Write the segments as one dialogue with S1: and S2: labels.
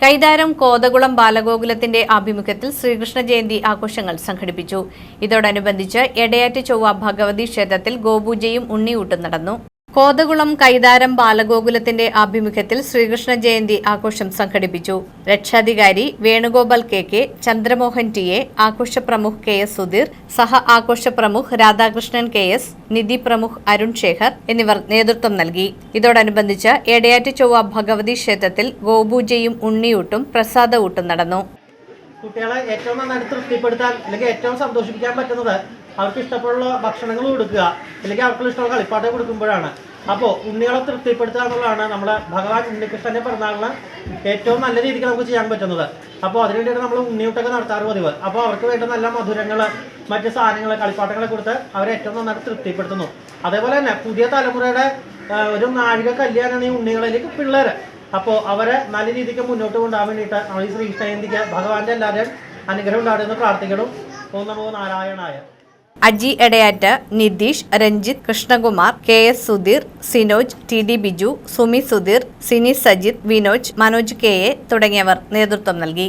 S1: കൈതാരം കോതകുളം ബാലഗോകുലത്തിന്റെ ആഭിമുഖ്യത്തിൽ ശ്രീകൃഷ്ണ ജയന്തി ആഘോഷങ്ങൾ സംഘടിപ്പിച്ചു. ഇതോടനുബന്ധിച്ച് എടയാറ്റ് ചൊവ്വ ഭഗവതി ക്ഷേത്രത്തിൽ ഗോപൂജയും ഉണ്ണിയൂട്ടും നടന്നു. കോതകുളം കൈതാരം ബാലഗോകുലത്തിന്റെ ആഭിമുഖ്യത്തിൽ ശ്രീകൃഷ്ണ ജയന്തി ആഘോഷം സംഘടിപ്പിച്ചു. രക്ഷാധികാരി വേണുഗോപാൽ കെ, ചന്ദ്രമോഹൻ ടി, ആഘോഷപ്രമുഖ് KS സുധീർ, സഹ ആഘോഷപ്രമുഖ് രാധാകൃഷ്ണൻ KS, നിധി പ്രമുഖ് അരുൺ ശേഖർ എന്നിവർ നേതൃത്വം നൽകി. ഇതോടനുബന്ധിച്ച് എടയാറ്റ് ചൊവ്വ ഭഗവതി ക്ഷേത്രത്തിൽ ഗോപൂജയും ഉണ്ണിയൂട്ടും പ്രസാദഊട്ടും നടന്നു.
S2: കുട്ടികളെ ഏറ്റവും നന്നായിട്ട് തൃപ്തിപ്പെടുത്താൻ അല്ലെങ്കിൽ ഏറ്റവും സന്തോഷിപ്പിക്കാൻ പറ്റുന്നത് അവർക്ക് ഇഷ്ടമുള്ള ഭക്ഷണങ്ങൾ കൊടുക്കുക അല്ലെങ്കിൽ അവർക്ക് ഇഷ്ടമുള്ള കളിപ്പാട്ട് കൊടുക്കുമ്പോഴാണ്. അപ്പോൾ ഉണ്ണികളെ തൃപ്തിപ്പെടുത്തുക എന്നുള്ളതാണ് നമ്മുടെ ഭഗവാൻ ഉണ്ണികൃഷ്ണന്റെ പിറന്നാളിന് ഏറ്റവും നല്ല രീതിക്ക് നമുക്ക് ചെയ്യാൻ പറ്റുന്നത്. അപ്പോൾ അതിനുവേണ്ടിയിട്ട് നമ്മൾ ഉണ്ണിയൂട്ടൊക്കെ നടത്താറ് പതിവ്. അപ്പോൾ അവർക്ക് വേണ്ട നല്ല മധുരങ്ങൾ, മറ്റ് സാധനങ്ങൾ, കളിപ്പാട്ടങ്ങളെ കൊടുത്ത് അവരെ ഏറ്റവും നന്നായിട്ട് തൃപ്തിപ്പെടുത്തുന്നു. അതേപോലെ തന്നെ പുതിയ തലമുറയുടെ ഒരു നാഴിക കല്യാണമാണ് ഈ ഉണ്ണികളിലേക്ക് പിള്ളേർ. അപ്പോൾ അവരെ നല്ല രീതിക്ക് മുന്നോട്ട് കൊണ്ടുപോകാൻ വേണ്ടിയിട്ട് നമ്മൾ ഈ ശ്രീകൃഷ്ണ ജയന്തിക്ക് ഭഗവാന്റെ എല്ലാവരും അനുഗ്രഹം ഉണ്ടാകുന്ന പ്രാർത്ഥിക്കണം. ഓം നമോ നാരായണായ.
S1: Aji എടയാറ്റ്, Nitish, Ranjith, Krishnakumar, KS Sudheer, Sinoj, TD Biju, Sumi Sudheer, Sini Sajith, Vinoj, Manoj KA തുടങ്ങിയവർ നേതൃത്വം നൽകി.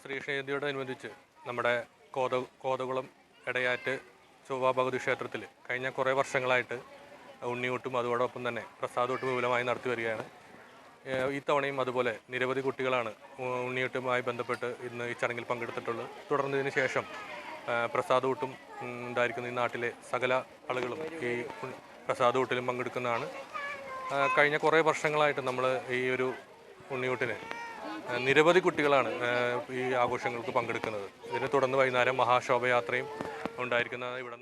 S3: ശ്രീകൃഷ്ണജയന്തിയോടനുബന്ധിച്ച് നമ്മുടെ കോതകുളം എടയാറ്റ് ചൊവ്വ ഭഗവതി ക്ഷേത്രത്തിൽ കഴിഞ്ഞ കുറേ വർഷങ്ങളായിട്ട് ഉണ്ണിയൂട്ടും അതോടൊപ്പം തന്നെ പ്രസാദൂട്ടും വിപുലമായി നടത്തി വരികയാണ്. ഇത്തവണയും അതുപോലെ നിരവധി കുട്ടികളാണ് ഉണ്ണിയൂട്ടുമായി ബന്ധപ്പെട്ട് ഇന്ന് ഈ ചടങ്ങിൽ പങ്കെടുത്തിട്ടുള്ളത്. തുടർന്ന് ഇതിന് ശേഷം പ്രസാദൂട്ടും ഉണ്ടായിരിക്കുന്ന ഈ നാട്ടിലെ സകല ആളുകളും ഈ പ്രസാദൂട്ടിലും പങ്കെടുക്കുന്നതാണ്. കഴിഞ്ഞ കുറേ വർഷങ്ങളായിട്ട് നമ്മൾ ഈ ഒരു ഉണ്ണിയൂട്ടിന് നിരവധി കുട്ടികളാണ് ഈ ആഘോഷങ്ങൾക്ക് പങ്കെടുക്കുന്നത്. ഇതിനെ തുടർന്ന് വൈകുന്നേരം മഹാശോഭയാത്രയും ഉണ്ടായിരിക്കുന്നതാണ് ഇവിടെ.